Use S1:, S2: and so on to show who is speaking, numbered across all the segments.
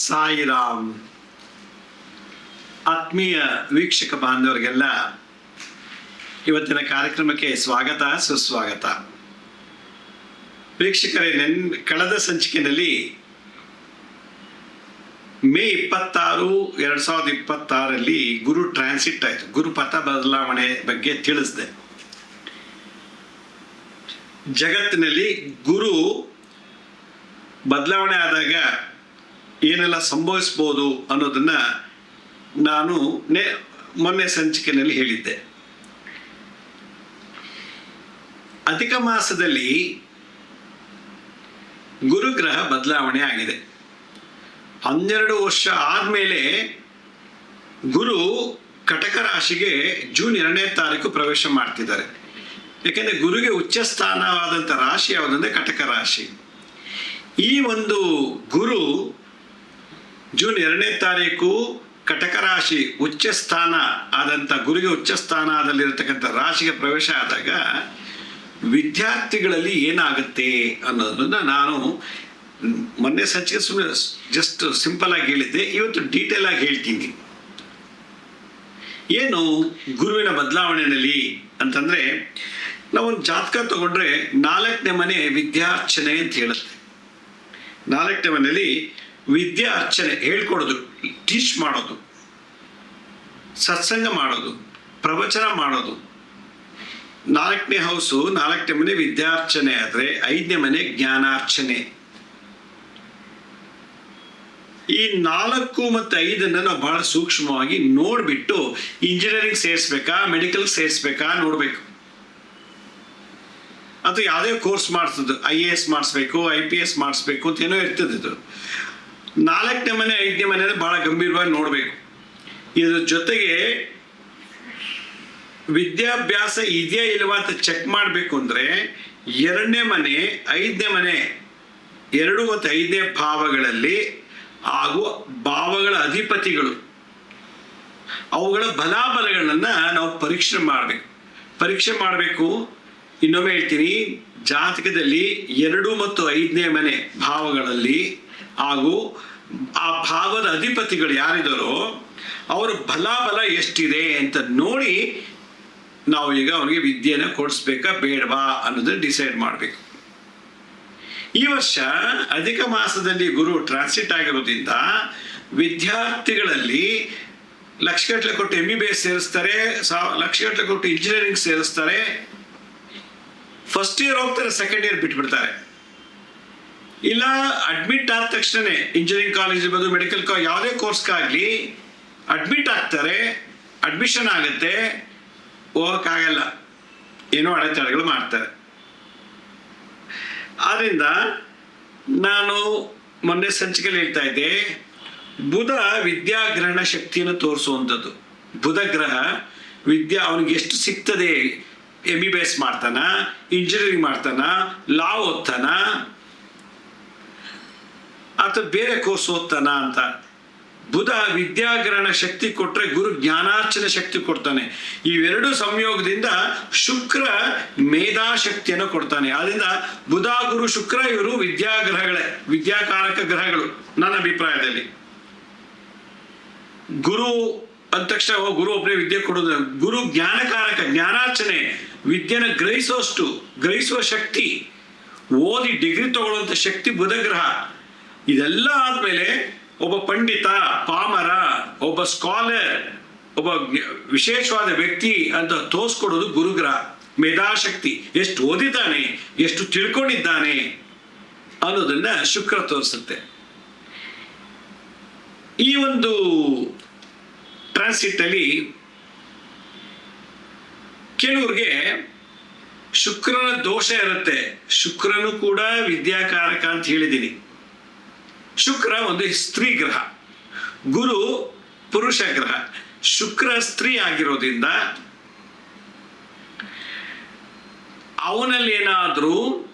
S1: ಸಾಯಿರಾಮ್. ಆತ್ಮೀಯ ವೀಕ್ಷಕ ಬಾಂಧವರಿಗೆಲ್ಲ ಇವತ್ತಿನ ಕಾರ್ಯಕ್ರಮಕ್ಕೆ ಸ್ವಾಗತ ಸುಸ್ವಾಗತ. ವೀಕ್ಷಕರೇ, ಕಳೆದ ಸಂಚಿಕೆಯಲ್ಲಿ ಮೇ 26, 2026 ಗುರು ಟ್ರಾನ್ಸಿಟ್ ಆಯಿತು. ಗುರುಪಥ ಬದಲಾವಣೆ ಬಗ್ಗೆ ತಿಳಿಸಿದೆ. ಜಗತ್ತಿನಲ್ಲಿ ಗುರು ಬದಲಾವಣೆ ಆದಾಗ ಏನೆಲ್ಲ ಸಂಭವಿಸ್ಬೋದು ಅನ್ನೋದನ್ನ ನಾನು ಮೊನ್ನೆ ಸಂಚಿಕೆಯಲ್ಲಿ ಹೇಳಿದ್ದೆ. ಅಧಿಕ ಮಾಸದಲ್ಲಿ ಗುರುಗ್ರಹ ಬದಲಾವಣೆ ಆಗಿದೆ. 12 ವರ್ಷ ಆದಮೇಲೆ ಗುರು ಕಟಕ ರಾಶಿಗೆ ಜೂನ್ 2ನೇ ತಾರೀಕು ಪ್ರವೇಶ ಮಾಡ್ತಿದ್ದಾರೆ. ಯಾಕೆಂದರೆ ಗುರುಗೆ ಉಚ್ಚ ಸ್ಥಾನವಾದಂಥ ರಾಶಿ ಯಾವುದಂದ್ರೆ ಕಟಕ ರಾಶಿ. ಈ ಒಂದು ಗುರು ಜೂನ್ 2ನೇ ತಾರೀಕು ಕಟಕ ರಾಶಿ ಉಚ್ಚ ಸ್ಥಾನ ಆದಂಥ ಗುರುಗೆ ಉಚ್ಚ ಸ್ಥಾನದಲ್ಲಿರತಕ್ಕಂಥ ರಾಶಿಗೆ ಪ್ರವೇಶ ಆದಾಗ ವಿದ್ಯಾರ್ಥಿಗಳಲ್ಲಿ ಏನಾಗುತ್ತೆ ಅನ್ನೋದನ್ನ ನಾನು ಮೊನ್ನೆ ಸಂಚಿಕೆ ಸುಮ್ಮನೆ ಜಸ್ಟ್ ಸಿಂಪಲ್ ಆಗಿ ಹೇಳಿದ್ದೆ. ಇವತ್ತು ಡೀಟೇಲ್ ಆಗಿ ಹೇಳ್ತೀನಿ. ಏನು ಗುರುವಿನ ಬದಲಾವಣೆಯಲ್ಲಿ ಅಂತಂದ್ರೆ, ನಾವೊಂದು ಜಾತಕ ತಗೊಂಡ್ರೆ 4ನೇ ಮನೆ ವಿದ್ಯಾರ್ಚನೆ ಅಂತ ಹೇಳುತ್ತೆ. 4ನೇ ಮನೆಯಲ್ಲಿ ವಿದ್ಯಾ ಅರ್ಚನೆ, ಹೇಳ್ಕೊಡೋದು, ಟೀಚ್ ಮಾಡೋದು, ಸತ್ಸಂಗ ಮಾಡೋದು, ಪ್ರವಚನ ಮಾಡೋದು. 4ನೇ ಹೌಸು 4ನೇ ಮನೆ ವಿದ್ಯಾರ್ಚನೆ ಆದರೆ 5ನೇ ಮನೆ ಜ್ಞಾನಾರ್ಚನೆ. ಈ 4 ಮತ್ತು 5 ನಾವು ಬಹಳ ಸೂಕ್ಷ್ಮವಾಗಿ ನೋಡ್ಬಿಟ್ಟು ಇಂಜಿನಿಯರಿಂಗ್ ಸೇರಿಸ್ಬೇಕಾ, ಮೆಡಿಕಲ್ ಸೇರಿಸ್ಬೇಕಾ ನೋಡ್ಬೇಕು. ಅಥವಾ ಯಾವುದೇ ಕೋರ್ಸ್ ಮಾಡಿಸೋದು, IAS ಮಾಡಿಸ್ಬೇಕು, IPS ಮಾಡಿಸ್ಬೇಕು ಅಂತ ಏನೋ ಇರ್ತದೆ. ಇದು 4ನೇ ಮನೆ 5ನೇ ಮನೆ ಬಹಳ ಗಂಭೀರವಾಗಿ ನೋಡ್ಬೇಕು. ಇದ್ರ ಜೊತೆಗೆ ವಿದ್ಯಾಭ್ಯಾಸ ಇದೆಯಾ ಇಲ್ವಾ ಅಂತ ಚೆಕ್ ಮಾಡಬೇಕು ಅಂದ್ರೆ 2ನೇ ಮನೆ 5ನೇ ಮನೆ 2 ಮತ್ತು 5ನೇ ಭಾವಗಳಲ್ಲಿ ಹಾಗೂ ಭಾವಗಳ ಅಧಿಪತಿಗಳು ಅವುಗಳ ಬಲಾಬಲಗಳನ್ನ ನಾವು ಪರೀಕ್ಷೆ ಮಾಡಬೇಕು. ಇನ್ನೊಮ್ಮೆ ಹೇಳ್ತೀನಿ, ಜಾತಕದಲ್ಲಿ 2 ಮತ್ತು 5ನೇ ಮನೆ ಭಾವಗಳಲ್ಲಿ ಹಾಗೂ ಆ ಭಾವದ ಅಧಿಪತಿಗಳು ಯಾರಿದ್ದಾರೋ ಅವರ ಬಲಾಬಲ ಎಷ್ಟಿದೆ ಅಂತ ನೋಡಿ ನಾವು ಈಗ ಅವನಿಗೆ ವಿದ್ಯೆನ ಕೊಡಿಸ್ಬೇಕಾ ಬೇಡವಾ ಅನ್ನೋದನ್ನ ಡಿಸೈಡ್ ಮಾಡಬೇಕು. ಈ ವರ್ಷ ಅಧಿಕ ಮಾಸದಲ್ಲಿ ಗುರು ಟ್ರಾನ್ಸಿಟ್ ಆಗಿರೋದ್ರಿಂದ ವಿದ್ಯಾರ್ಥಿಗಳಲ್ಲಿ ಲಕ್ಷಗಟ್ಟಲೆ ಕೊಟ್ಟು MBBS ಸೇರಿಸ್ತಾರೆ, ಲಕ್ಷಗಟ್ಟಲೆ ಕೊಟ್ಟು ಇಂಜಿನಿಯರಿಂಗ್ ಸೇರಿಸ್ತಾರೆ. ಫಸ್ಟ್ ಇಯರ್ ಹೋಗ್ತಾರೆ, ಸೆಕೆಂಡ್ ಇಯರ್ ಬಿಟ್ಬಿಡ್ತಾರೆ. ಇಲ್ಲ ಅಡ್ಮಿಟ್ ಆದ ತಕ್ಷಣ ಇಂಜಿನಿಯರಿಂಗ್ ಕಾಲೇಜ್ ಇರ್ಬೋದು, ಮೆಡಿಕಲ್ ಯಾವುದೇ ಕೋರ್ಸ್ಗಾಗಲಿ ಅಡ್ಮಿಟ್ ಆಗ್ತಾರೆ, ಅಡ್ಮಿಷನ್ ಆಗುತ್ತೆ, ಹೋಗೋಕ್ಕಾಗಲ್ಲ, ಏನೋ ಅಡೆತಡೆಗಳು ಮಾಡ್ತಾರೆ. ಆದ್ರಿಂದ ನಾನು ಮೊನ್ನೆ ಸಂಚಿಕೆಯಲ್ಲಿ ಹೇಳ್ತಾ ಇದ್ದೆ, ಬುಧ ವಿದ್ಯಾಗ್ರಹಣ ಶಕ್ತಿಯನ್ನು ತೋರಿಸುವಂಥದ್ದು. ಬುಧ ಗ್ರಹ ವಿದ್ಯಾ ಅವನಿಗೆ ಎಷ್ಟು ಸಿಗ್ತದೆ, MBBS ಮಾಡ್ತಾನ, ಇಂಜಿನಿಯರಿಂಗ್ ಮಾಡ್ತಾನ, ಲಾ ಓದ್ತಾನ ಅಥವಾ ಬೇರೆ ಕೋರ್ಸ್ ಓದ್ತಾನ ಅಂತ. ಬುಧ ವಿದ್ಯಾಗ್ರಹಣ ಶಕ್ತಿ ಕೊಟ್ಟರೆ ಗುರು ಜ್ಞಾನಾರ್ಚನೆ ಶಕ್ತಿ ಕೊಡ್ತಾನೆ. ಇವೆರಡು ಸಂಯೋಗದಿಂದ ಶುಕ್ರ ಮೇಧಾಶಕ್ತಿಯನ್ನು ಕೊಡ್ತಾನೆ. ಆದ್ರಿಂದ ಬುಧ ಗುರು ಶುಕ್ರ ಇವರು ವಿದ್ಯಾಕಾರಕ ಗ್ರಹಗಳು ನನ್ನ ಅಭಿಪ್ರಾಯದಲ್ಲಿ. ಗುರು ಅಂದ ತಕ್ಷಣ ಗುರು ಒಬ್ಬನೇ ವಿದ್ಯೆ ಕೊಡೋದು. ಗುರು ಜ್ಞಾನಕಾರಕ, ಜ್ಞಾನಾರ್ಚನೆ, ವಿದ್ಯೆನ ಗ್ರಹಿಸುವ ಶಕ್ತಿ, ಓದಿ ಡಿಗ್ರಿ ತಗೊಳ್ಳುವಂಥ ಶಕ್ತಿ ಬುಧ ಗ್ರಹ. ಇದೆಲ್ಲ ಆದ್ಮೇಲೆ ಒಬ್ಬ ಪಂಡಿತ, ಪಾಮರ, ಒಬ್ಬ ಸ್ಕಾಲರ್, ಒಬ್ಬ ವಿಶೇಷವಾದ ವ್ಯಕ್ತಿ ಅಂತ ತೋರಿಸ್ಕೊಡೋದು ಗುರುಗ್ರಹ. ಮೇಧಾಶಕ್ತಿ, ಎಷ್ಟು ಓದಿದ್ದಾನೆ, ಎಷ್ಟು ತಿಳ್ಕೊಂಡಿದ್ದಾನೆ ಅನ್ನೋದನ್ನ ಶುಕ್ರ ತೋರಿಸುತ್ತೆ. ಈ ಒಂದು ಟ್ರಾನ್ಸಿಟ್ ಅಲ್ಲಿ ಕೆಲವ್ರಿಗೆ ಶುಕ್ರನ ದೋಷ ಇರುತ್ತೆ. ಶುಕ್ರನು ಕೂಡ ವಿದ್ಯಾಕಾರಕ ಅಂತ ಹೇಳಿದ್ದೀನಿ. ಶುಕ್ರ ಒಂದು ಸ್ತ್ರೀ ಗ್ರಹ, ಗುರು ಪುರುಷ ಗ್ರಹ. ಶುಕ್ರ ಸ್ತ್ರೀ ಆಗಿರೋದ್ರಿಂದ ಅವನಲ್ಲಿ ಏನಾದರೂ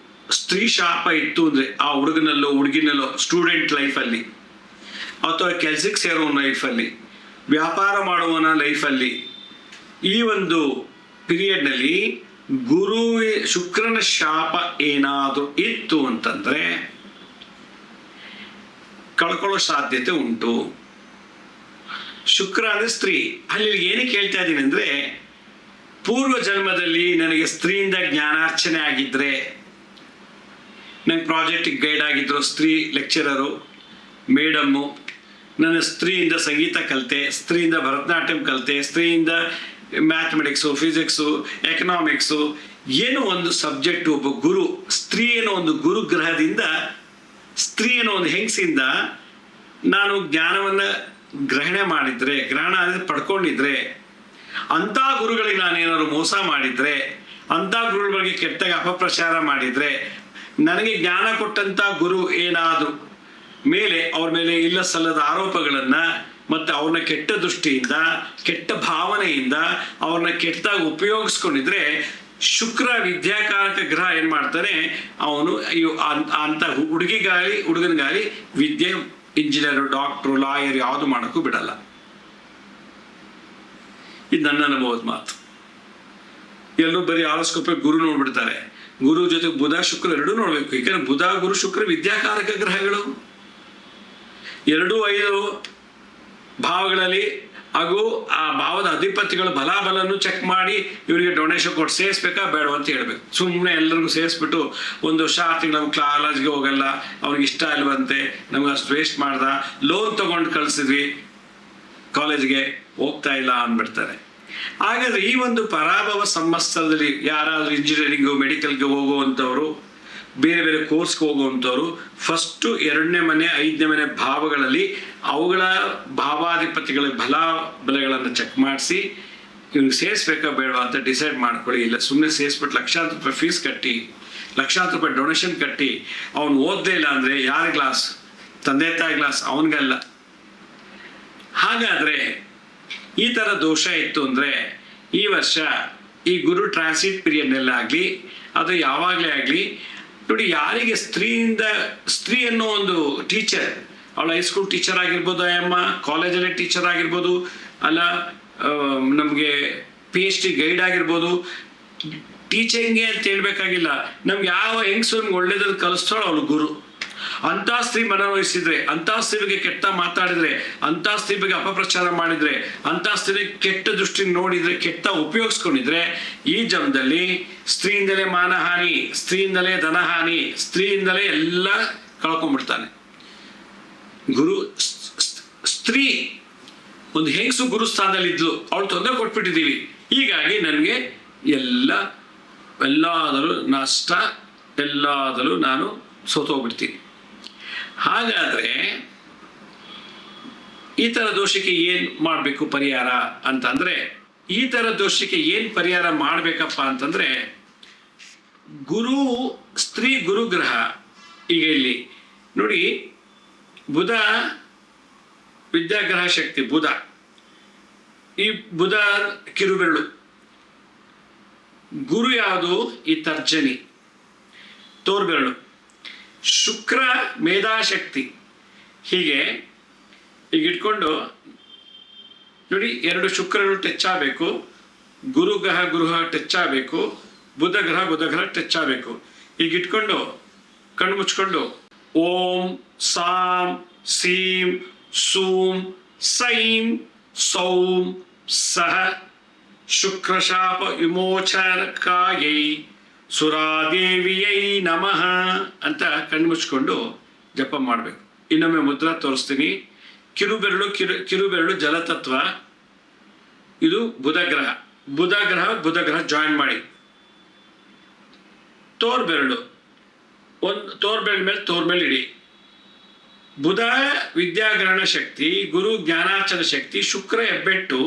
S1: ಸ್ತ್ರೀ ಶಾಪ ಇತ್ತು ಅಂದ್ರೆ ಆ ಹುಡುಗಿನಲ್ಲೋ ಸ್ಟೂಡೆಂಟ್ ಲೈಫಲ್ಲಿ ಅಥವಾ ಕೆಲ್ಸಕ್ಕೆ ಸೇರೋನ ಲೈಫಲ್ಲಿ, ವ್ಯಾಪಾರ ಮಾಡುವವನ ಲೈಫಲ್ಲಿ, ಈ ಒಂದು ಪೀರಿಯಡ್ನಲ್ಲಿ ಶುಕ್ರನ ಶಾಪ ಏನಾದರೂ ಇತ್ತು ಅಂತಂದ್ರೆ ಕಳ್ಕೊಳ್ಳೋ ಸಾಧ್ಯತೆ ಉಂಟು. ಶುಕ್ರ ಅಂದರೆ ಸ್ತ್ರೀ. ಅಲ್ಲಿ ಏನಕ್ಕೆ ಹೇಳ್ತಾ ಇದ್ದೀನಿ ಅಂದರೆ, ಪೂರ್ವ ಜನ್ಮದಲ್ಲಿ ನನಗೆ ಸ್ತ್ರೀಯಿಂದ ಜ್ಞಾನಾರ್ಚನೆ ಆಗಿದ್ದರೆ, ನಂಗೆ ಪ್ರಾಜೆಕ್ಟಿಗೆ ಗೈಡ್ ಆಗಿದ್ರು ಸ್ತ್ರೀ ಲೆಕ್ಚರರು, ಮೇಡಮ್ಮು, ನನ್ನ ಸ್ತ್ರೀಯಿಂದ ಸಂಗೀತ ಕಲಿತೆ, ಸ್ತ್ರೀಯಿಂದ ಭರತನಾಟ್ಯಂ ಕಲಿತೆ, ಸ್ತ್ರೀಯಿಂದ ಮ್ಯಾಥಮೆಟಿಕ್ಸು, ಫಿಸಿಕ್ಸು, ಎಕನಾಮಿಕ್ಸು, ಏನೋ ಒಂದು ಸಬ್ಜೆಕ್ಟು, ಒಬ್ಬ ಗುರು, ಸ್ತ್ರೀ ಏನೋ ಒಂದು ಗುರುಗ್ರಹದಿಂದ, ಸ್ತ್ರೀ ಏನೋ ಒಂದು ಹೆಂಗಸಿಂದ ನಾನು ಜ್ಞಾನವನ್ನು ಗ್ರಹಣೆ ಮಾಡಿದರೆ, ಗ್ರಹಣ ಅಂದರೆ ಪಡ್ಕೊಂಡಿದ್ರೆ, ಅಂಥ ಗುರುಗಳಿಗೆ ನಾನೇನಾದ್ರು ಮೋಸ ಮಾಡಿದರೆ, ಅಂಥ ಗುರುಗಳ ಬಗ್ಗೆ ಕೆಟ್ಟಾಗ ಅಪಪ್ರಚಾರ ಮಾಡಿದರೆ, ನನಗೆ ಜ್ಞಾನ ಕೊಟ್ಟಂಥ ಗುರು ಏನಾದರೂ ಮೇಲೆ ಅವ್ರ ಮೇಲೆ ಇಲ್ಲ ಸಲ್ಲದ ಆರೋಪಗಳನ್ನು ಮತ್ತು ಅವ್ರನ್ನ ಕೆಟ್ಟ ದೃಷ್ಟಿಯಿಂದ, ಕೆಟ್ಟ ಭಾವನೆಯಿಂದ ಅವ್ರನ್ನ ಕೆಟ್ಟದಾಗ ಉಪಯೋಗಿಸ್ಕೊಂಡಿದ್ರೆ, ಶುಕ್ರ ವಿದ್ಯಾಕಾರಕ ಗ್ರಹ ಏನು ಮಾಡ್ತಾನೆ, ಅವನು ಅಂಥ ಹುಡುಗನಿಗಾಲಿ ವಿದ್ಯೆ, ಇಂಜಿನಿಯರು, ಡಾಕ್ಟ್ರು, ಲಾಯರ್ ಯಾವುದು ಮಾಡೋಕ್ಕೂ ಬಿಡಲ್ಲ. ಇದು ನನ್ನ ಅನುಭವದ ಮಾತು. ಎಲ್ಲರೂ ಬರೀ ಆಲೋಸ್ಕೋಪ ಗುರು ನೋಡ್ಬಿಡ್ತಾರೆ. ಗುರು ಜೊತೆ ಬುಧ ಶುಕ್ರ ಎರಡೂ ನೋಡ್ಬೇಕು. ಯಾಕಂದ್ರೆ ಬುಧ ಗುರು ಶುಕ್ರ ವಿದ್ಯಾಕಾರಕ ಗ್ರಹಗಳು. 2-5 ಭಾವಗಳಲ್ಲಿ ಹಾಗೂ ಆ ಭಾವದ ಅಧಿಪತಿಗಳ ಬಲಾಬಲನ್ನು ಚೆಕ್ ಮಾಡಿ ಇವರಿಗೆ ಡೊನೇಷನ್ ಕೊಟ್ಟು ಸೇರಿಸ್ಬೇಕಾ ಬೇಡ ಅಂತ ಹೇಳ್ಬೇಕು. ಸುಮ್ಮನೆ ಎಲ್ಲರಿಗೂ ಸೇರಿಸ್ಬಿಟ್ಟು 1 ವರ್ಷ 6 ತಿಂಗಳು ನಮ್ಗೆ ಕಾಲೇಜ್ಗೆ ಹೋಗಲ್ಲ, ಅವ್ನಿಗೆ ಇಷ್ಟ ಇಲ್ವಂತೆ, ನಮ್ಗೆ ಅಷ್ಟು ವೇಸ್ಟ್ ಮಾಡ್ದ, ಲೋನ್ ತಗೊಂಡು ಕಳಿಸಿದ್ವಿ, ಕಾಲೇಜ್ಗೆ ಹೋಗ್ತಾ ಇಲ್ಲ ಅಂದ್ಬಿಡ್ತಾರೆ. ಹಾಗಾದ್ರೆ ಈ ಒಂದು ಪರಾಭವ ಸಂವತ್ಸರದಲ್ಲಿ ಯಾರಾದರೂ ಇಂಜಿನಿಯರಿಂಗು, ಮೆಡಿಕಲ್ಗೆ ಹೋಗುವಂಥವ್ರು, ಬೇರೆ ಬೇರೆ ಕೋರ್ಸ್ಗೆ ಹೋಗುವಂಥವ್ರು, ಫಸ್ಟು 2ನೇ ಮನೆ 5ನೇ ಮನೆ ಭಾವಗಳಲ್ಲಿ ಅವುಗಳ ಭಾವಾಧಿಪತಿಗಳ ಬಲಗಳನ್ನು ಚೆಕ್ ಮಾಡಿಸಿ ಇವ್ನಿಗೆ ಸೇರಿಸ್ಬೇಕಾ ಬೇಡವಾ ಅಂತ ಡಿಸೈಡ್ ಮಾಡ್ಕೊಳ್ಳಿ. ಇಲ್ಲ ಸುಮ್ಮನೆ ಸೇರಿಸ್ಬಿಟ್ಟು ಲಕ್ಷಾಂತರ ರೂಪಾಯಿ ಫೀಸ್ ಕಟ್ಟಿ, ಲಕ್ಷಾಂತರ ರೂಪಾಯಿ ಡೊನೇಷನ್ ಕಟ್ಟಿ ಅವ್ನು ಓದದೇ ಇಲ್ಲ ಅಂದರೆ ಯಾರ ಗ್ಲಾಸ್? ತಂದೆ ತಾಯಿ ಗ್ಲಾಸ್, ಅವನಿಗಲ್ಲ. ಹಾಗಾದರೆ ಈ ಥರ ದೋಷ ಇತ್ತು ಅಂದರೆ ಈ ವರ್ಷ ಈ ಗುರು ಟ್ರಾನ್ಸಿಟ್ ಪೀರಿಯಡ್ನಲ್ಲಾಗಲಿ ಅದು ಯಾವಾಗಲೇ ಆಗಲಿ ನೋಡಿ, ಯಾರಿಗೆ ಸ್ತ್ರೀ ಅನ್ನೋ ಒಂದು ಟೀಚರ್, ಅವಳು ಹೈಸ್ಕೂಲ್ ಟೀಚರ್ ಆಗಿರ್ಬೋದು, ಅಮ್ಮ ಕಾಲೇಜಲ್ಲೇ ಟೀಚರ್ ಆಗಿರ್ಬೋದು, ಅಲ್ಲ ನಮಗೆ PhD ಗೈಡ್ ಆಗಿರ್ಬೋದು, ಟೀಚಿಂಗ್ಗೆ ಅಂತ ಹೇಳ್ಬೇಕಾಗಿಲ್ಲ, ನಮ್ಗೆ ಯಾವ ಹೆಂಗಸು ಒಳ್ಳೇದನ್ನು ಕಲಿಸ್ತಾಳೋ ಅವಳು ಗುರು. ಅಂಥ ಸ್ತ್ರೀ ಮನವಹಿಸಿದ್ರೆ, ಅಂಥ ಸ್ತ್ರೀ ಬಗ್ಗೆ ಕೆಟ್ಟ ಮಾತಾಡಿದ್ರೆ, ಅಂಥ ಸ್ತ್ರೀ ಬಗ್ಗೆ ಅಪಪ್ರಚಾರ ಮಾಡಿದ್ರೆ, ಅಂಥ ಸ್ತ್ರೀ ಕೆಟ್ಟ ದೃಷ್ಟಿ ನೋಡಿದ್ರೆ, ಕೆಟ್ಟ ಉಪಯೋಗಿಸ್ಕೊಂಡಿದ್ರೆ, ಈ ಜನ್ಮದಲ್ಲಿ ಸ್ತ್ರೀಯಿಂದಲೇ ಮಾನಹಾನಿ, ಸ್ತ್ರೀಯಿಂದಲೇ ಧನಹಾನಿ, ಸ್ತ್ರೀಯಿಂದಲೇ ಎಲ್ಲ ಕಳ್ಕೊಂಡ್ಬಿಡ್ತಾನೆ. ಗುರು ಸ್ತ್ರೀ ಒಂದು ಹೆಂಗಸು ಗುರು ಸ್ಥಾನದಲ್ಲಿ ಇದ್ಲು, ಅವಳು ತೊಂದರೆ ಕೊಟ್ಬಿಟ್ಟಿದ್ದೀವಿ, ಹೀಗಾಗಿ ನನಗೆ ಎಲ್ಲಾದರೂ ನಷ್ಟ, ಎಲ್ಲಾದರೂ ನಾನು ಸೋತೋಗ್ಬಿಡ್ತೀನಿ. ಹಾಗಾದರೆ ಈ ಥರ ದೋಷಕ್ಕೆ ಏನು ಮಾಡಬೇಕು ಪರಿಹಾರ ಅಂತಂದರೆ, ಈ ಥರ ದೋಷಕ್ಕೆ ಏನು ಪರಿಹಾರ ಮಾಡಬೇಕಪ್ಪ ಅಂತಂದರೆ, ಸ್ತ್ರೀ ಗುರುಗ್ರಹ ಈಗ ಇಲ್ಲಿ ನೋಡಿ, ಬುಧ ವಿದ್ಯಾಗ್ರಹ ಶಕ್ತಿ, ಬುಧ, ಈ ಬುಧ ಕಿರುಬೆರಳು, ಗುರು ಯಾವುದು? ಈ ತರ್ಜನಿ ತೋರ್ಬೆರಳು, ಶುಕ್ರ ಮೇಧಾಶಕ್ತಿ. ಹೀಗೆ ಈಗ ಇಟ್ಕೊಂಡು ನೋಡಿ, 2 ಶುಕ್ರಗಳು ಟಚ್ ಆಗಬೇಕು, ಗುರುಗ್ರಹ ಟಚ್ ಆಗಬೇಕು, ಬುಧಗ್ರಹ ಟಚ್ ಆಗಬೇಕು. ಈಗ ಇಟ್ಕೊಂಡು ಕಣ್ಣು ಮುಚ್ಕೊಂಡು ಓಂ ಸಾಂ ಸೀಂ ಸೂಂ ಸೈಂ ಸೌಂ ಸಹ ಶುಕ್ರಶಾಪ ವಿಮೋಚಕಾಯೈ ಸುರಾದೇವಿಯೈ ನಮಃ ಅಂತ ಕಣ್ಣು ಮುಚ್ಕೊಂಡು ಜಪ ಮಾಡಬೇಕು. ಇನ್ನೊಮ್ಮೆ ಮುದ್ರಾ ತೋರಿಸ್ತೀನಿ. ಕಿರುಬೆರಳು ಜಲತತ್ವ, ಇದು ಬುಧಗ್ರಹ ಜಾಯಿನ್ ಮಾಡಿ. ತೋರ್ಬೆರಳು ತೋರ್ಬೆರಳು ಇಡಿ. ಬುಧ ವಿದ್ಯಾಗ್ರಹಣ ಶಕ್ತಿ, ಗುರು ಜ್ಞಾನಾರ್ಚನ ಶಕ್ತಿ, ಶುಕ್ರ ಹೆಬ್ಬೆಟ್ಟು,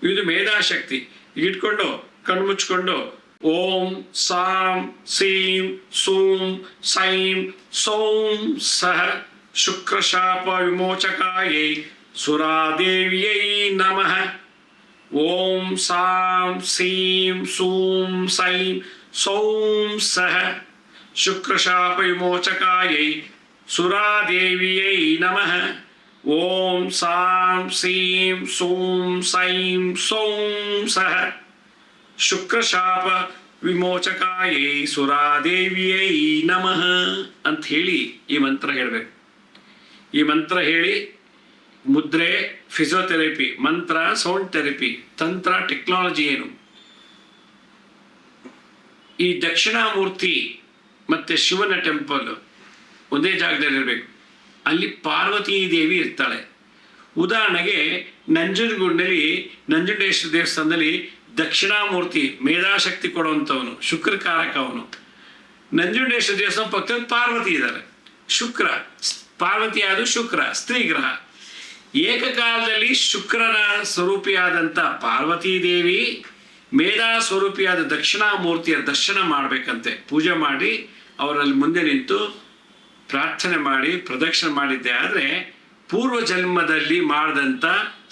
S1: ಇದು ಮೇಧಾಶಕ್ತಿ. ಇಟ್ಕೊಂಡು ಕಣ್ಣು ಮುಚ್ಕೊಂಡು ಓಂ ಸಾಂ ಸೀಂ ಸೂಂ ಸೈಂ ಸೌಂ ಸಹ ಶುಕ್ರಶಾಪ ವಿಮೋಚಕಾಯೈ ಸುರಾದೇವಿಯೈ ನಮಃ. ಓಂ ಸಾಂ ಸೀಂ ಸೂಂ ಸೈಂ ಸೌಂ ಸಹ ಶುಕ್ರಶಾಪ ವಿಮೋಚಕಾಯೈ ಸುರಾದೇವಿಯೈ ನಮಃ. ಓಂ ಸಾಂ ಸೀಂ ಸೂಂ ಸೈಂ ಸೌಂ ಸಹ ಶುಕ್ರಶಾಪ ವಿಮೋಚಕಾಯೈ ಸುರಾದೇವಿಯೈ ನಮಃ ಅಂತ ಹೇಳಿ ಈ ಮಂತ್ರ ಹೇಳಬೇಕು. ಈ ಮಂತ್ರ ಹೇಳಿ ಮುದ್ರೆ ಫಿಸಿಯೋಥೆರಪಿ, ಮಂತ್ರ ಸೌಂಡ್ ಥೆರಪಿ, ತಂತ್ರ ಟೆಕ್ನಾಲಜಿ ಏನು. ಈ ದಕ್ಷಿಣಾಮೂರ್ತಿ ಮತ್ತು ಶಿವನ ಟೆಂಪಲ್ ಒಂದೇ ಜಾಗದಲ್ಲಿರಬೇಕು. ಅಲ್ಲಿ ಪಾರ್ವತೀ ದೇವಿ ಇರ್ತಾಳೆ. ಉದಾಹರಣೆಗೆ ನಂಜನಗೂಡಿನಲ್ಲಿ ನಂಜುಂಡೇಶ್ವರ ದೇವಸ್ಥಾನದಲ್ಲಿ ದಕ್ಷಿಣಾಮೂರ್ತಿ ಮೇಧಾಶಕ್ತಿ ಕೊಡುವಂಥವನು, ಶುಕ್ರಕಾರಕ ಅವನು. ನಂಜುಂಡೇಶ್ವರ ದೇವಸ್ಥಾನ ಪಕ್ಕದಲ್ಲಿ ಪಾರ್ವತಿ ಇದ್ದಾರೆ. ಶುಕ್ರ, ಪಾರ್ವತಿ ಅದು ಶುಕ್ರ ಸ್ತ್ರೀ ಗ್ರಹ. ಏಕಕಾಲದಲ್ಲಿ ಶುಕ್ರನ ಸ್ವರೂಪಿಯಾದಂಥ ಪಾರ್ವತೀ ದೇವಿ, ಮೇಧಾ ಸ್ವರೂಪಿಯಾದ ದಕ್ಷಿಣಾಮೂರ್ತಿಯ ದರ್ಶನ ಮಾಡಬೇಕಂತೆ. ಪೂಜೆ ಮಾಡಿ ಅವರಲ್ಲಿ ಮುಂದೆ ನಿಂತು ಪ್ರಾರ್ಥನೆ ಮಾಡಿ ಪ್ರದಕ್ಷಿಣೆ ಮಾಡಿದ್ದೆ ಆದರೆ ಪೂರ್ವ ಜನ್ಮದಲ್ಲಿ ಮಾಡಿದಂಥ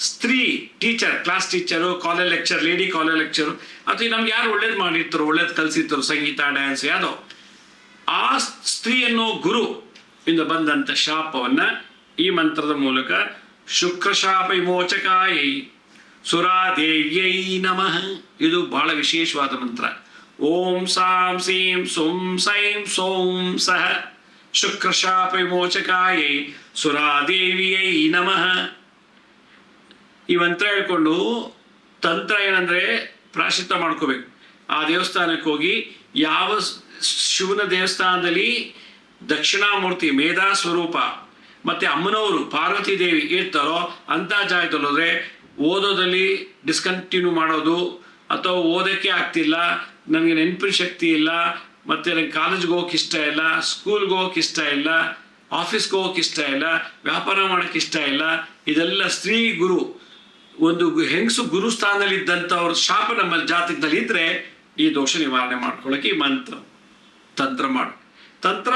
S1: ಸ್ತ್ರೀ teacher, class teacher, college lecture, lady college lecture, ಅಥವಾ ನಮ್ಗೆ ಯಾರು ಒಳ್ಳೇದು ಮಾಡಿರ್ತಾರೋ, ಒಳ್ಳೇದು ಕಲಿಸಿರ್ತಾರೋ, ಸಂಗೀತ ಡ್ಯಾನ್ಸ್ ಯಾವುದೋ, ಆ ಸ್ತ್ರೀಯನ್ನು ಗುರು ಇಂದ ಬಂದಂಥ ಶಾಪವನ್ನು ಈ ಮಂತ್ರದ ಮೂಲಕ ಶುಕ್ರಶಾಪ ವಿಮೋಚಕಾಯೈ ಸುರಾದೇವ್ಯೈ ನಮಃ, ಇದು ಬಹಳ ವಿಶೇಷವಾದ ಮಂತ್ರ. ಓಂ ಸಾಂ ಸೀಂ ಸೋಂ ಸೈಂ ಸೋಂ ಸಹ ಶುಕ್ರಶಾಪ ವಿಮೋಚಕಾಯೈ ಸುರಾದೇವಿಯೈ ನಮಃ. ಈ ಮಂತ್ರ ಹೇಳ್ಕೊಂಡು ತಂತ್ರ ಏನಂದರೆ ಪ್ರಾಯಶ್ಚಿತ್ತ ಮಾಡ್ಕೋಬೇಕು. ಆ ದೇವಸ್ಥಾನಕ್ಕೆ ಹೋಗಿ ಯಾವ ಶಿವನ ದೇವಸ್ಥಾನದಲ್ಲಿ ದಕ್ಷಿಣಾಮೂರ್ತಿ ಮೇಧಾ ಸ್ವರೂಪ ಮತ್ತು ಅಮ್ಮನವರು ಪಾರ್ವತಿ ದೇವಿ ಇರ್ತಾರೋ ಅಂಥ ಜಾಗದಲ್ಲಿ ಹೋದರೆ ಓದೋದಲ್ಲಿ ಡಿಸ್ಕಂಟಿನ್ಯೂ ಮಾಡೋದು, ಅಥವಾ ಓದೋಕ್ಕೆ ಆಗ್ತಿಲ್ಲ, ನನಗೆ ನೆನಪಿನ ಶಕ್ತಿ ಇಲ್ಲ, ಮತ್ತು ನನಗೆ ಕಾಲೇಜ್ಗೆ ಹೋಗೋಕೆ ಇಷ್ಟ ಇಲ್ಲ, ಸ್ಕೂಲ್ಗೆ ಹೋಗೋಕೆ ಇಷ್ಟ ಇಲ್ಲ, ಆಫೀಸ್ಗೆ ಹೋಗೋಕೆ ಇಷ್ಟ ಇಲ್ಲ, ವ್ಯಾಪಾರ ಮಾಡೋಕ್ಕೆ ಇಷ್ಟ ಇಲ್ಲ, ಇದೆಲ್ಲ ಸ್ತ್ರೀ ಗುರು, ಒಂದು ಹೆಂಗಸು ಗುರು ಸ್ಥಾನದಲ್ಲಿ ಇದ್ದಂಥವ್ರ ಶಾಪ ನಮ್ಮ ಜಾತಕದಲ್ಲಿ ಇದ್ದರೆ ಈ ದೋಷ ನಿವಾರಣೆ ಮಾಡ್ಕೊಳ್ಳೋಕೆ ಈ ಮಂತ್ರ ತಂತ್ರ ಮಾಡು. ತಂತ್ರ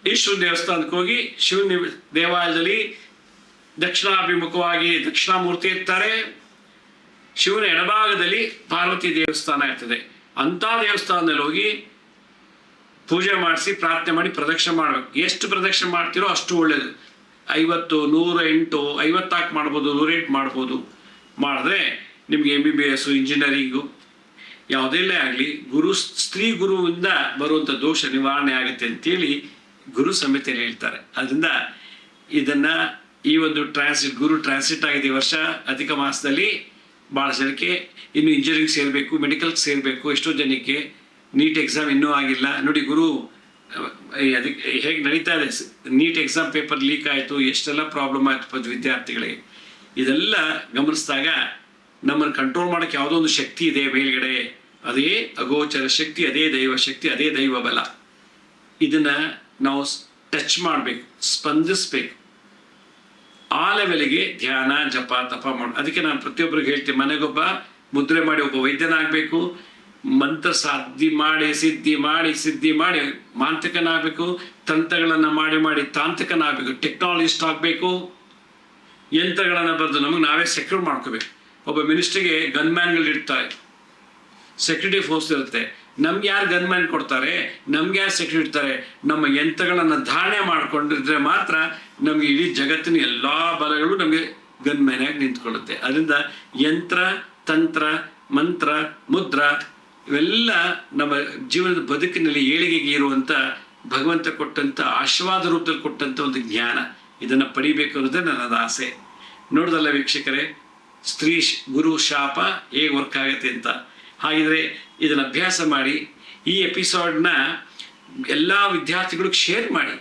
S1: ಈಶ್ವರ ದೇವಸ್ಥಾನಕ್ಕೆ ಹೋಗಿ ಶಿವನ ದೇವಾಲಯದಲ್ಲಿ ದಕ್ಷಿಣಾಭಿಮುಖವಾಗಿ ದಕ್ಷಿಣಾಮೂರ್ತಿ ಇರ್ತಾರೆ. ಶಿವನ ಎಡಭಾಗದಲ್ಲಿ ಪಾರ್ವತಿ ದೇವಸ್ಥಾನ ಇರ್ತದೆ. ಅಂಥ ದೇವಸ್ಥಾನದಲ್ಲಿ ಹೋಗಿ ಪೂಜೆ ಮಾಡಿಸಿ ಪ್ರಾರ್ಥನೆ ಮಾಡಿ ಪ್ರದಕ್ಷಿಣೆ ಮಾಡಬೇಕು. ಎಷ್ಟು ಪ್ರದಕ್ಷಿಣೆ ಮಾಡ್ತೀರೋ ಅಷ್ಟು ಒಳ್ಳೆಯದು. 50, 108, 50 ಮಾಡ್ಬೋದು, 108 ಮಾಡ್ಬೋದು. ಮಾಡಿದ್ರೆ ನಿಮಗೆ MBBS, ಇಂಜಿನಿಯರಿಂಗು ಯಾವುದೆಲ್ಲೇ ಆಗಲಿ ಗುರು ಸ್ತ್ರೀ ಗುರುವಿಂದ ಬರುವಂಥ ದೋಷ ನಿವಾರಣೆ ಆಗುತ್ತೆ ಅಂತೇಳಿ ಗುರು ಸಂಹಿತೆಯಲ್ಲಿ ಹೇಳ್ತಾರೆ. ಅದರಿಂದ ಇದನ್ನು ಈ ಒಂದು ಗುರು ಟ್ರಾನ್ಸಿಟ್ ಆಗಿದೆ ಈ ವರ್ಷ ಅಧಿಕ ಮಾಸದಲ್ಲಿ. ಭಾಳ ಜನಕ್ಕೆ ಇನ್ನು ಇಂಜಿನಿಯರಿಂಗ್ ಸೇರಬೇಕು, ಮೆಡಿಕಲ್ಗೆ ಸೇರಬೇಕು, ಎಷ್ಟೋ ಜನಕ್ಕೆ ನೀಟ್ ಎಕ್ಸಾಮ್ ಇನ್ನೂ ಆಗಿಲ್ಲ. ನೋಡಿ ಗುರು ಅದಕ್ಕೆ ಹೇಗೆ ನಡೀತಾ ಇದೆ. ನೀಟ್ ಎಕ್ಸಾಮ್ ಪೇಪರ್ ಲೀಕ್ ಆಯಿತು, ಎಷ್ಟೆಲ್ಲ ಪ್ರಾಬ್ಲಮ್ ಆಯಿತು ವಿದ್ಯಾರ್ಥಿಗಳಿಗೆ. ಇದೆಲ್ಲ ಗಮನಿಸಿದಾಗ ನಮ್ಮನ್ನು ಕಂಟ್ರೋಲ್ ಮಾಡೋಕ್ಕೆ ಯಾವುದೋ ಒಂದು ಶಕ್ತಿ ಇದೆ ಮೇಲ್ಗಡೆ, ಅದೇ ಅಗೋಚರ ಶಕ್ತಿ, ಅದೇ ದೈವ ಶಕ್ತಿ, ಅದೇ ದೈವ ಬಲ. ಇದನ್ನು ನಾವು ಟಚ್ ಮಾಡಬೇಕು, ಸ್ಪಂದಿಸ್ಬೇಕು. ಆ ಲೆವೆಲ್ಗೆ ಧ್ಯಾನ ಜಪ ತಪ ಮಾಡಿ. ಅದಕ್ಕೆ ನಾನು ಪ್ರತಿಯೊಬ್ಬರಿಗೆ ಹೇಳ್ತೀನಿ, ಮನೆಗೊಬ್ಬ ಮುದ್ರೆ ಮಾಡಿ ಒಬ್ಬ ವೈದ್ಯನಾಗಬೇಕು, ಮಂತ್ರ ಸಿದ್ಧಿ ಮಾಡಿ ಮಾಂತ್ರಿಕನಾಗಬೇಕು, ತಂತ್ರಗಳನ್ನು ಮಾಡಿ ತಾಂತ್ರಿಕನಾಗಬೇಕು, ಟೆಕ್ನಾಲಜಿಸ್ಟ್ ಆಗಬೇಕು, ಯಂತ್ರಗಳನ್ನು ಬರೆದು ನಮಗೆ ನಾವೇ ಸೆಕ್ಯೂರ್ ಮಾಡ್ಕೋಬೇಕು. ಒಬ್ಬ ಮಿನಿಸ್ಟ್ರಿಗೆ ಗನ್ಮ್ಯಾನ್ಗಳು ಇರ್ತಾರೆ, ಸೆಕ್ಯೂರಿಟಿ ಫೋರ್ಸ್ ಇರುತ್ತೆ. ನಮ್ಗೆ ಯಾರು ಗನ್ಮ್ಯಾನ್ ಕೊಡ್ತಾರೆ, ನಮ್ಗೆ ಯಾರು ಸೆಕ್ಯೂರಿಟಿ ಇರ್ತಾರೆ? ನಮ್ಮ ಯಂತ್ರಗಳನ್ನು ಧಾರಣೆ ಮಾಡಿಕೊಂಡಿದ್ರೆ ಮಾತ್ರ ನಮಗೆ ಇಡೀ ಜಗತ್ತಿನ ಎಲ್ಲ ಬಲಗಳು ನಮಗೆ ಗನ್ಮ್ಯಾನಾಗಿ ನಿಂತ್ಕೊಳ್ಳುತ್ತೆ. ಅದರಿಂದ ಯಂತ್ರ, ತಂತ್ರ, ಮಂತ್ರ, ಮುದ್ರ ಇವೆಲ್ಲ ನಮ್ಮ ಜೀವನದ ಬದುಕಿನಲ್ಲಿ ಏಳಿಗೆಗೆ ಇರುವಂಥ ಭಗವಂತ ಕೊಟ್ಟಂಥ ಆಶೀರ್ವಾದ ರೂಪದಲ್ಲಿ ಕೊಟ್ಟಂಥ ಒಂದು ಜ್ಞಾನ. ಇದನ್ನು ಪಡಿಬೇಕು ಅನ್ನೋದೇ ನನ್ನದು ಆಸೆ. ನೋಡ್ದಲ್ಲ ವೀಕ್ಷಕರೇ, ಸ್ತ್ರೀ ಗುರು ಶಾಪ ಹೇಗೆ ವರ್ಕ್ ಆಗುತ್ತೆ ಅಂತ. ಹಾಗಿದ್ರೆ ಇದನ್ನು ಅಭ್ಯಾಸ ಮಾಡಿ. ಈ ಎಪಿಸೋಡ್ನ ಎಲ್ಲ ವಿದ್ಯಾರ್ಥಿಗಳಿಗೆ ಶೇರ್ ಮಾಡಿ.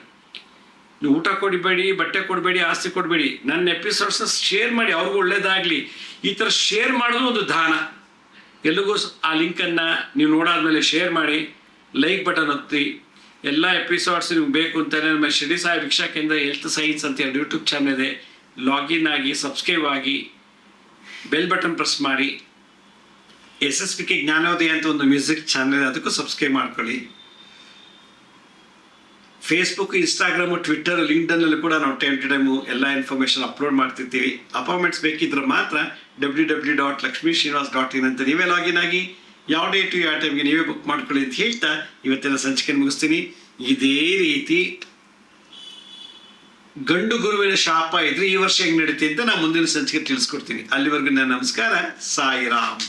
S1: ನೀವು ಊಟ ಕೊಡಬೇಡಿ, ಬಟ್ಟೆ ಕೊಡಬೇಡಿ, ಆಸ್ತಿ ಕೊಡಬೇಡಿ, ನನ್ನ ಎಪಿಸೋಡ್ಸ್ನ ಶೇರ್ ಮಾಡಿ, ಅವ್ರಿಗೂ ಒಳ್ಳೇದಾಗಲಿ. ಈ ಥರ ಶೇರ್ ಮಾಡೋದು ಒಂದು ದಾನ. ಎಲ್ಲಿಗೂ ಆ ಲಿಂಕನ್ನು ನೀವು ನೋಡಾದ್ಮೇಲೆ ಶೇರ್ ಮಾಡಿ, ಲೈಕ್ ಬಟನ್ ಒತ್ತಿ. ಎಲ್ಲ ಎಪಿಸೋಡ್ಸ್ ನಿಮ್ಗೆ ಬೇಕು ಅಂತಲೇ ನಮ್ಮ ಶಿರ್ಡಿ ಸಾಯಿ ಭಿಕ್ಷಾ ಕೇಂದ್ರ ಹೆಲ್ತ್ ಸೈನ್ಸ್ ಅಂತ ಹೇಳಿ ಯೂಟ್ಯೂಬ್ ಚಾನಲ್ ಇದೆ. ಲಾಗಿನ್ ಆಗಿ, ಸಬ್ಸ್ಕ್ರೈಬ್ ಆಗಿ, ಬೆಲ್ ಬಟನ್ ಪ್ರೆಸ್ ಮಾಡಿ. SSPK ಜ್ಞಾನೋದಯ ಅಂತ ಒಂದು ಮ್ಯೂಸಿಕ್ ಚಾನಲ್ ಇದೆ, ಅದಕ್ಕೂ ಸಬ್ಸ್ಕ್ರೈಬ್ ಮಾಡ್ಕೊಳ್ಳಿ. ಫೇಸ್ಬುಕ್, ಇನ್ಸ್ಟಾಗ್ರಾಮು, ಟ್ವಿಟ್ಟರ್, ಲಿಂಕ್ಡ್ಇನ್ನಲ್ಲಿ ಕೂಡ ನಾವು ಟೈಮ್ ಟು ಟೈಮು ಎಲ್ಲ ಇನ್ಫಾರ್ಮೇಷನ್ ಅಪ್ಲೋಡ್ ಮಾಡ್ತಿರ್ತೀವಿ. ಅಪಾಯಿಂಟ್ಮೆಂಟ್ಸ್ ಬೇಕಿದ್ರೆ ಮಾತ್ರ www.lakshmisrinivas.in ಅಂತ ನೀವೇ ಲಾಗಿನ್ ಆಗಿ ಯಾವ ಡೇಟು ಯಾವ ಟೈಮ್ಗೆ ನೀವೇ ಬುಕ್ ಮಾಡ್ಕೊಳ್ಳಿ ಅಂತ ಹೇಳ್ತಾ ಇವತ್ತಿನ ಸಂಚಿಕೆ ಮುಗಿಸ್ತೀನಿ. ಇದೇ ರೀತಿ ಗಂಡು ಗುರುವಿನ ಶಾಪ ಇದ್ರೆ ಈ ವರ್ಷ ಹೆಂಗೆ ನಡೀತಿ ಅಂತ ನಾನು ಮುಂದಿನ ಸಂಚಿಕೆ ತಿಳಿಸ್ಕೊಡ್ತೀನಿ. ಅಲ್ಲಿವರೆಗೂ ನನ್ನ ನಮಸ್ಕಾರ. ಸಾಯಿರಾಮ್.